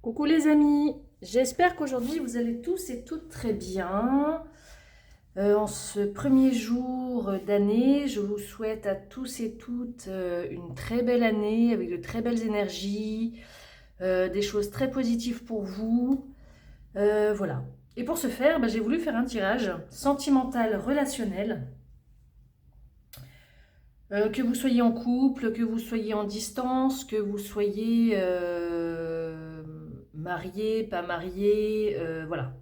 Coucou les amis, j'espère qu'aujourd'hui vous allez tous et toutes très bien. En ce premier jour d'année, je vous souhaite à tous et toutes une très belle année avec de très belles énergies, des choses très positives pour vous. Voilà. Et pour ce faire, j'ai voulu faire un tirage sentimental relationnel. Que vous soyez en couple, que vous soyez en distance, que vous soyez marié, pas marié, voilà.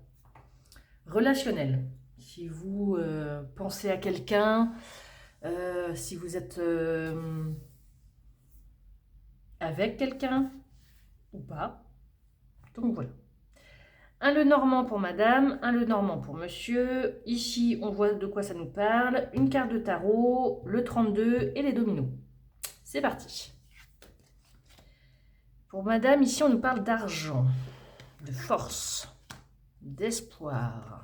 Relationnel. Si vous pensez à quelqu'un, si vous êtes avec quelqu'un ou pas. Donc voilà. Un le normand pour madame, un le normand pour monsieur. Ici, on voit de quoi ça nous parle. Une carte de tarot, le 32 et les dominos. C'est parti. Pour madame, ici, on nous parle d'argent, de force, d'espoir,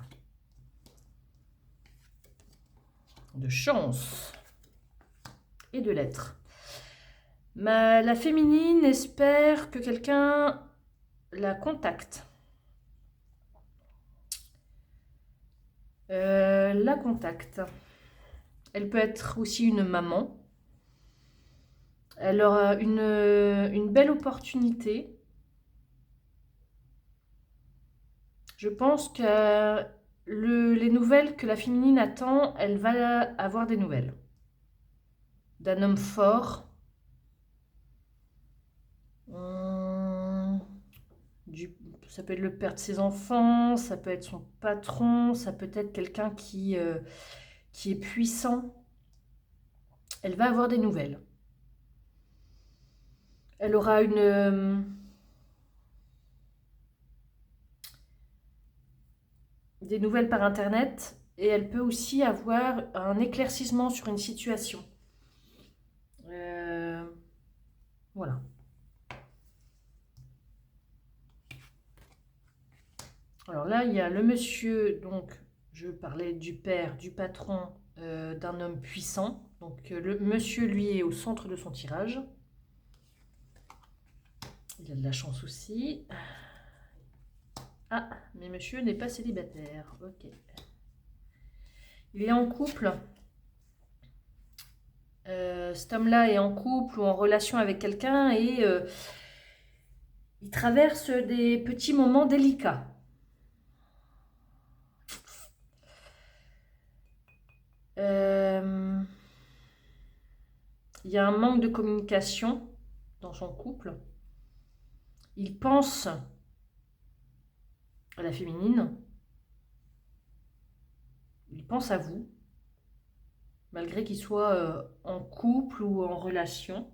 de chance et de l'être. La féminine espère que quelqu'un la contacte. La contacte. Elle peut être aussi une maman. Elle aura une belle opportunité. Je pense que les nouvelles que la féminine attend, elle va avoir des nouvelles. D'un homme fort. Ça peut être le père de ses enfants, ça peut être son patron, ça peut être quelqu'un qui est puissant. Elle va avoir des nouvelles. Elle aura des nouvelles par internet et elle peut aussi avoir un éclaircissement sur une situation. Voilà. Alors là, il y a le monsieur, donc je parlais du père, du patron, d'un homme puissant. Donc le monsieur, lui, est au centre de son tirage. Il a de la chance aussi. Ah, mais monsieur n'est pas célibataire. Ok. Il est en couple. Cet homme-là est en couple ou en relation avec quelqu'un et il traverse des petits moments délicats. Il y a un manque de communication dans son couple. Il pense à la féminine. Il pense à vous, malgré qu'il soit en couple ou en relation.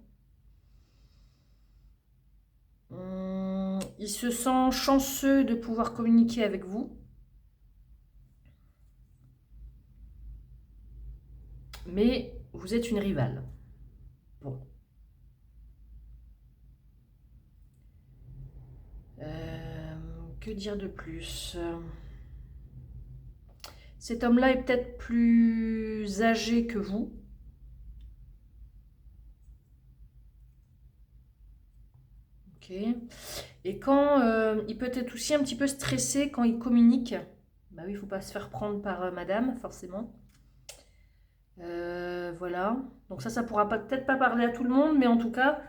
Il se sent chanceux de pouvoir communiquer avec vous. Mais vous êtes une rivale. Bon. Que dire de plus? Cet homme-là est peut-être plus âgé que vous. Ok. Et quand il peut être aussi un petit peu stressé quand il communique. Bah oui, il ne faut pas se faire prendre par madame, forcément. Voilà. Donc ça pourra peut-être pas parler à tout le monde, mais en tout cas,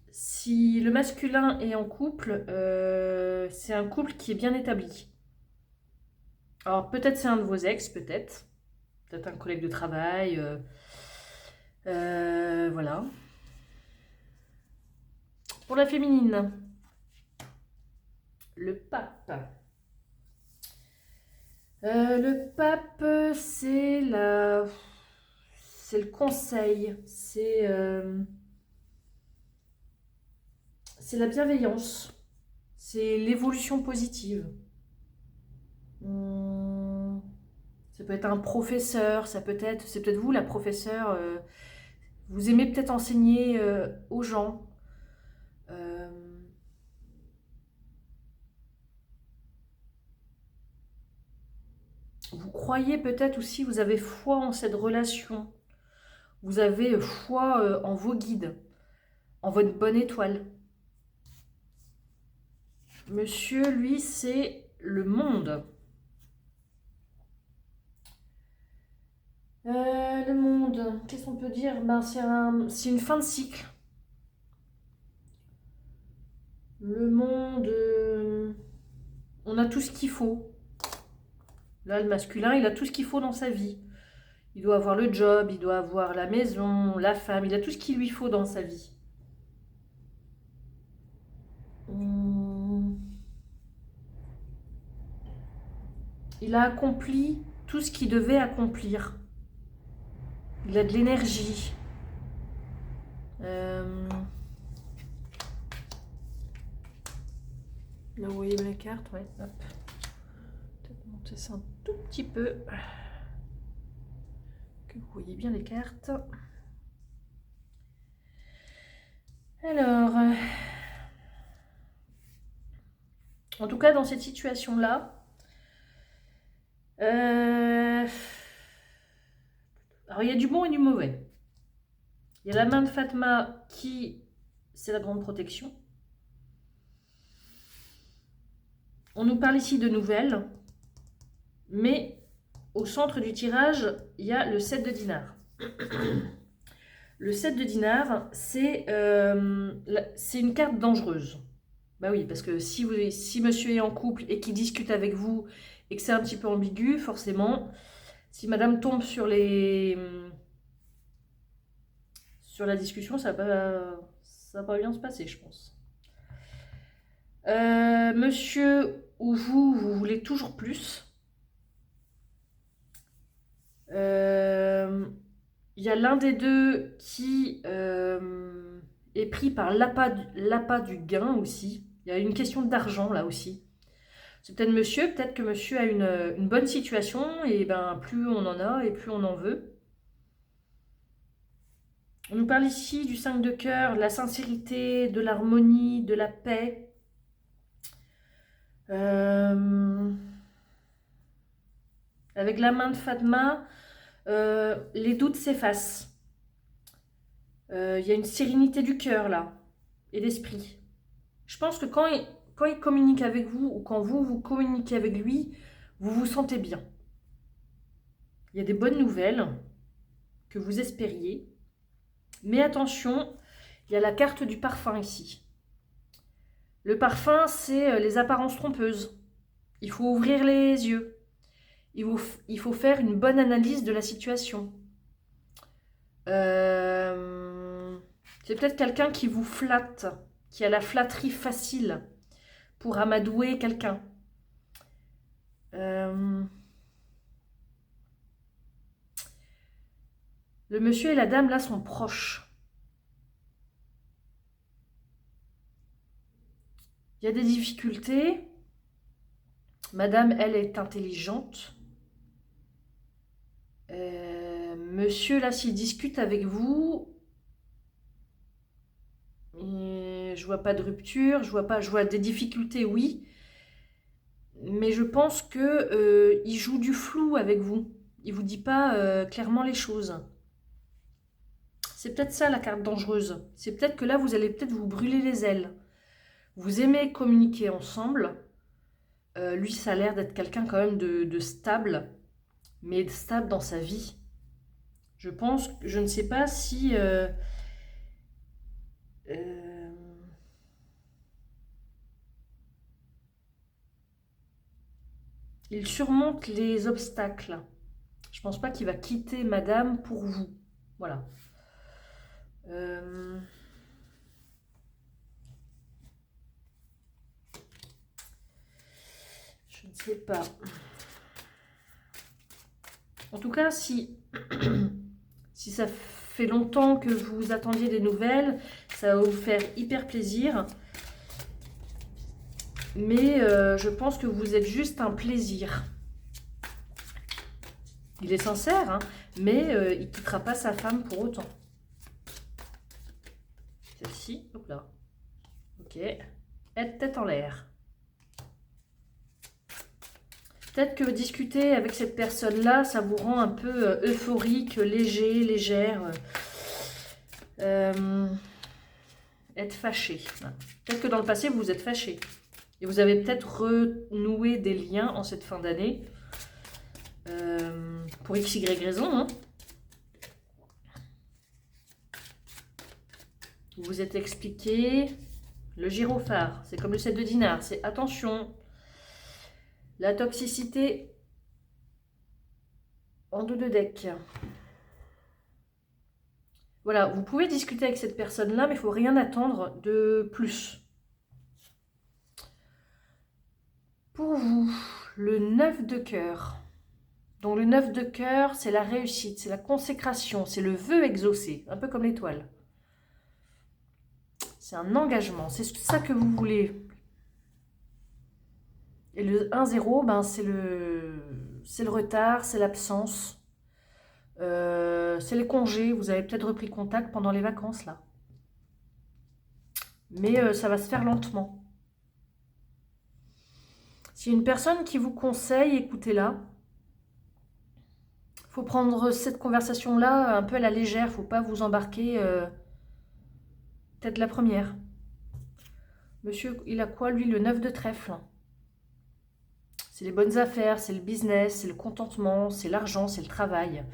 si le masculin est en couple, c'est un couple qui est bien établi. Alors peut-être c'est un de vos ex, peut-être un collègue de travail, voilà. Pour la féminine, le pape. Le pape, c'est le conseil, c'est la bienveillance, c'est l'évolution positive. Ça peut être un professeur, c'est peut-être vous la professeure. Vous aimez peut-être enseigner aux gens. Vous croyez peut-être aussi, vous avez foi en cette relation. Vous avez foi en vos guides, en votre bonne étoile. Monsieur, lui, c'est le monde. Le monde, qu'est-ce qu'on peut dire? Ben, c'est une fin de cycle. Le monde, on a tout ce qu'il faut. Là, le masculin, il a tout ce qu'il faut dans sa vie. Il doit avoir le job, il doit avoir la maison, la femme, il a tout ce qu'il lui faut dans sa vie. Il a accompli tout ce qu'il devait accomplir. Il a de l'énergie. Là, vous voyez la carte, ouais. Hop. Peut-être monter ça un tout petit peu. Que vous voyez bien les cartes. Alors, en tout cas, dans cette situation-là, alors il y a du bon et du mauvais. Il y a la main de Fatma qui, c'est la grande protection. On nous parle ici de nouvelles, mais au centre du tirage, il y a le 7 de dinars. Le 7 de dinars, c'est une carte dangereuse. Bah oui, parce que si monsieur est en couple et qu'il discute avec vous et que c'est un petit peu ambigu, forcément, si madame tombe sur la discussion, ça va pas bien se passer, je pense. Monsieur ou vous voulez toujours plus. Il y a l'un des deux qui est pris par l'appât du gain aussi. Il y a une question d'argent là aussi. C'est peut-être que monsieur a une bonne situation et ben plus on en a et plus on en veut. On nous parle ici du 5 de cœur, de la sincérité, de l'harmonie, de la paix. Avec la main de Fatma, les doutes s'effacent. Il y a une sérénité du cœur là, et d'esprit. Je pense que quand il communique avec vous, ou quand vous communiquez avec lui, vous vous sentez bien. Il y a des bonnes nouvelles que vous espériez. Mais attention, il y a la carte du parfum ici. Le parfum, c'est les apparences trompeuses. Il faut ouvrir les yeux. Il faut faire une bonne analyse de la situation. C'est peut-être quelqu'un qui vous flatte, qui a la flatterie facile pour amadouer quelqu'un. Le monsieur et la dame là sont proches. Il y a des difficultés. Madame, elle est intelligente. Monsieur, là, s'il discute avec vous, je vois pas de rupture, je vois des difficultés, oui. Mais je pense que il joue du flou avec vous. Il vous dit pas clairement les choses. C'est peut-être ça la carte dangereuse. C'est peut-être que là, vous allez peut-être vous brûler les ailes. Vous aimez communiquer ensemble. Lui, ça a l'air d'être quelqu'un quand même de stable, mais stable dans sa vie. Je ne sais pas si... il surmonte les obstacles. Je pense pas qu'il va quitter madame pour vous. Voilà. Je ne sais pas. En tout cas, si ça fait longtemps que vous attendiez des nouvelles, ça va vous faire hyper plaisir. Mais je pense que vous êtes juste un plaisir. Il est sincère, hein, mais il ne quittera pas sa femme pour autant. Celle-ci, hop là. Ok. Être tête en l'air. Peut-être que discuter avec cette personne-là, ça vous rend un peu euphorique, léger, légère. Être fâché. Peut-être que dans le passé, vous vous êtes fâché. Et vous avez peut-être renoué des liens en cette fin d'année. Pour x, y raison. Hein. Vous vous êtes expliqué. Le gyrophare, c'est comme le 7 de dinars. C'est attention. La toxicité en dos de deck. Voilà, vous pouvez discuter avec cette personne-là, mais il ne faut rien attendre de plus. Pour vous, le 9 de cœur. Donc le 9 de cœur, c'est la réussite, c'est la consécration, c'est le vœu exaucé, un peu comme l'étoile. C'est un engagement, c'est ça que vous voulez. Et le 1-0, ben, c'est le retard, c'est l'absence. C'est les congés, vous avez peut-être repris contact pendant les vacances là. Mais ça va se faire lentement. S'il y a une personne qui vous conseille, écoutez-la. Il faut prendre cette conversation-là un peu à la légère, il ne faut pas vous embarquer peut-être la première. Monsieur, il a quoi lui? Le 9 de trèfle. C'est les bonnes affaires, c'est le business, c'est le contentement, c'est l'argent, c'est le travail.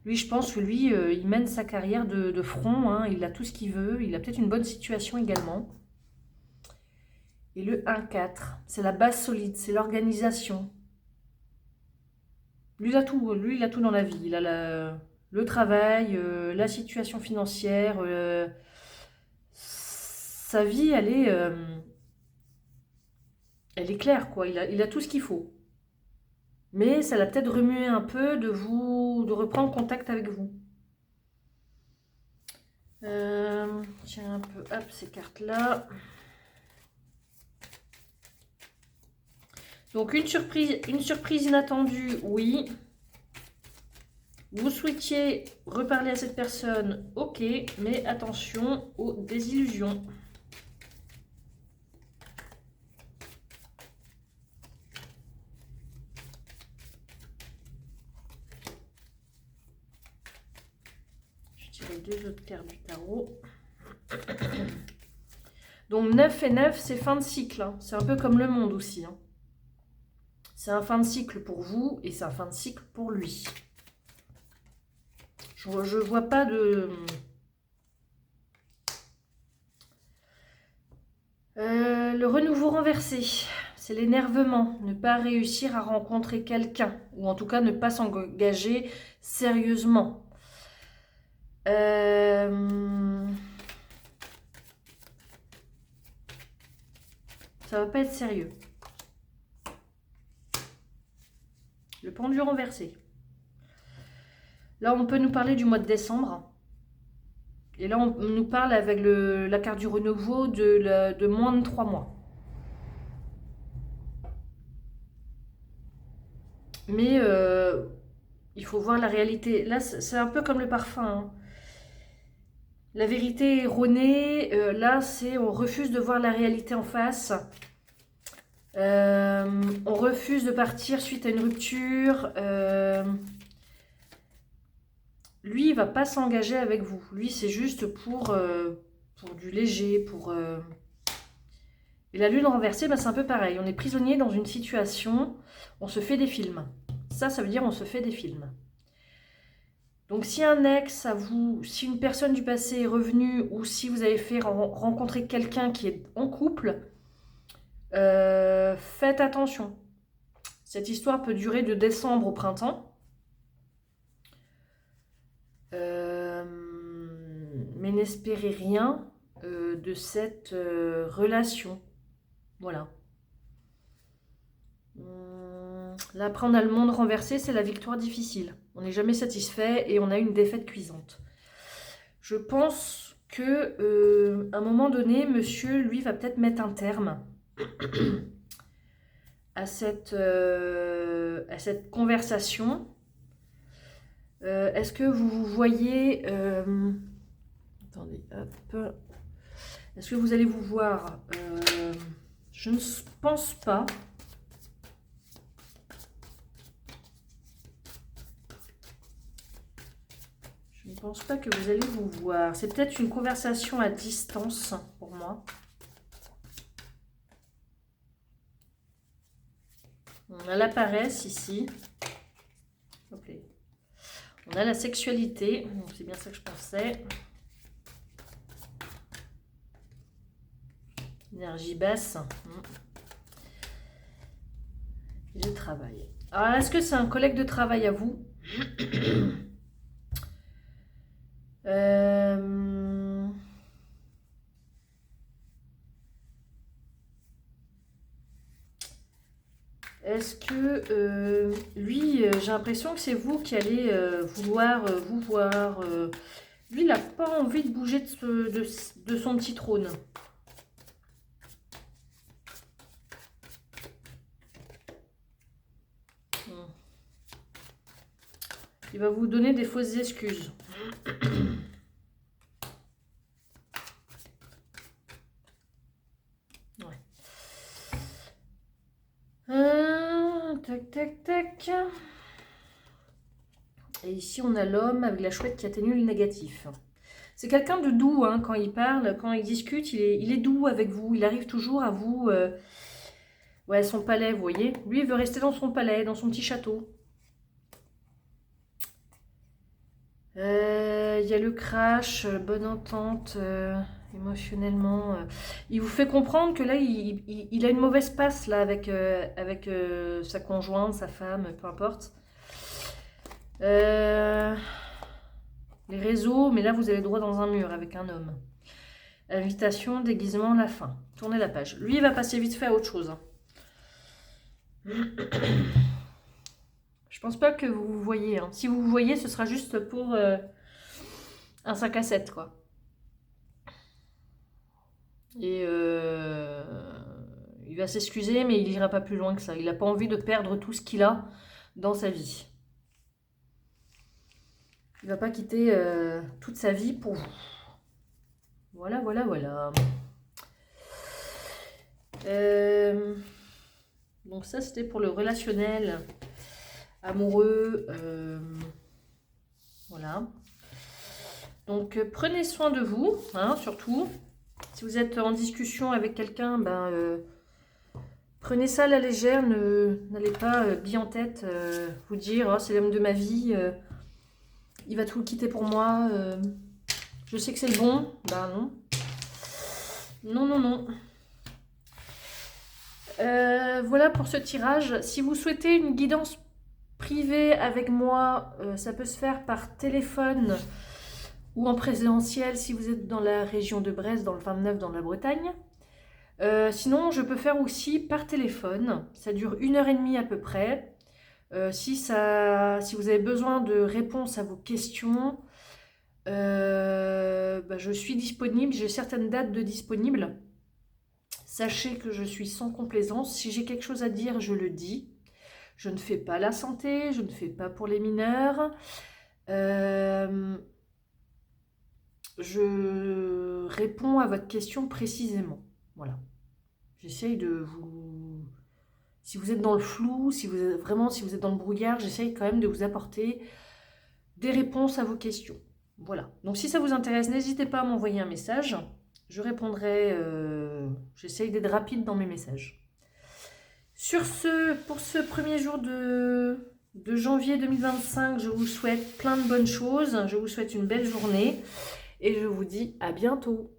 Lui, je pense que lui, il mène sa carrière de front, hein, il a tout ce qu'il veut, il a peut-être une bonne situation également. Et le 1-4, c'est la base solide, c'est l'organisation. Lui, il a tout dans la vie. Il a le travail, la situation financière, sa vie, elle est claire, quoi. Il a tout ce qu'il faut. Mais ça l'a peut-être remué un peu de reprendre contact avec vous. Tiens un peu, hop, ces cartes-là. Donc une surprise inattendue, oui. Vous souhaitiez reparler à cette personne, ok, mais attention aux désillusions. Je tire les deux autres cartes du tarot. Donc 9 et 9, c'est fin de cycle. Hein. C'est un peu comme le monde aussi. Hein. C'est un fin de cycle pour vous et c'est un fin de cycle pour lui. Je ne vois pas de... le renouveau renversé, c'est l'énervement. Ne pas réussir à rencontrer quelqu'un. Ou en tout cas, ne pas s'engager sérieusement. Ça va pas être sérieux. Le pendu renversé. Là, on peut nous parler du mois de décembre. Et là, on nous parle avec la carte du renouveau de moins de 3 mois. Mais il faut voir la réalité. Là, c'est un peu comme le parfum. Hein. La vérité erronée, là, c'est on refuse de voir la réalité en face. On refuse de partir suite à une rupture. Lui, il ne va pas s'engager avec vous. Lui, c'est juste pour du léger, Et la lune renversée, ben, c'est un peu pareil. On est prisonnier dans une situation, on se fait des films. Ça veut dire on se fait des films. Donc, si un ex, si une personne du passé est revenue, ou si vous avez fait rencontrer quelqu'un qui est en couple, faites attention. Cette histoire peut durer de décembre au printemps. Mais n'espérez rien de cette relation. Voilà. Là, après, on a le monde renversé, c'est la victoire difficile. On n'est jamais satisfait et on a une défaite cuisante. Je pense que à un moment donné, monsieur, lui, va peut-être mettre un terme à cette conversation. Est-ce que vous voyez... attendez, hop. Est-ce que vous allez vous voir je ne pense pas. Je ne pense pas que vous allez vous voir. C'est peut-être une conversation à distance pour moi. On a la paresse ici. Hop là. On a la sexualité. C'est bien ça que je pensais. Énergie basse. Et le travail. Alors, est-ce que c'est un collègue de travail à vous? Est-ce que lui, j'ai l'impression que c'est vous qui allez vouloir vous voir. Lui, il n'a pas envie de bouger de son petit trône. Il va vous donner des fausses excuses. Ouais. Tac, tac, tac. Et ici, on a l'homme avec la chouette qui atténue le négatif. C'est quelqu'un de doux, hein, quand il parle, quand il discute, il est doux avec vous. Il arrive toujours à vous... ouais, son palais, vous voyez. Lui, il veut rester dans son palais, dans son petit château. Il y a le crash, bonne entente, émotionnellement. Il vous fait comprendre que là, il a une mauvaise passe là, avec sa conjointe, sa femme, peu importe. Les réseaux, mais là, vous allez droit dans un mur avec un homme. Invitation, déguisement, la fin. Tournez la page. Lui, il va passer vite fait à autre chose. Je pense pas que vous voyez. Hein. Si vous voyez, ce sera juste pour un 5 à 7, quoi. Et il va s'excuser, mais il ira pas plus loin que ça. Il n'a pas envie de perdre tout ce qu'il a dans sa vie. Il va pas quitter toute sa vie pour vous. Voilà, voilà, voilà. Donc ça, c'était pour le relationnel amoureux. Voilà. Donc, prenez soin de vous, hein, surtout. Si vous êtes en discussion avec quelqu'un, ben, prenez ça à la légère. N'allez pas bien en tête vous dire oh, c'est l'homme de ma vie, il va tout quitter pour moi. Je sais que c'est le bon. Ben non. Non, non, non. Voilà pour ce tirage. Si vous souhaitez une guidance privée avec moi, ça peut se faire par téléphone ou en présentiel si vous êtes dans la région de Brest, dans le 29, dans la Bretagne. Sinon, je peux faire aussi par téléphone. Ça dure 1h30 à peu près. Si vous avez besoin de réponses à vos questions, bah, je suis disponible. J'ai certaines dates de disponibles. Sachez que je suis sans complaisance. Si j'ai quelque chose à dire, je le dis. Je ne fais pas la santé, je ne fais pas pour les mineurs. Je réponds à votre question précisément. Voilà. J'essaye de vous... Si vous êtes dans le flou, si vous êtes dans le brouillard, j'essaye quand même de vous apporter des réponses à vos questions. Voilà. Donc si ça vous intéresse, n'hésitez pas à m'envoyer un message. Je répondrai, j'essaye d'être rapide dans mes messages. Sur ce, pour ce premier jour de janvier 2025, je vous souhaite plein de bonnes choses. Je vous souhaite une belle journée et je vous dis à bientôt.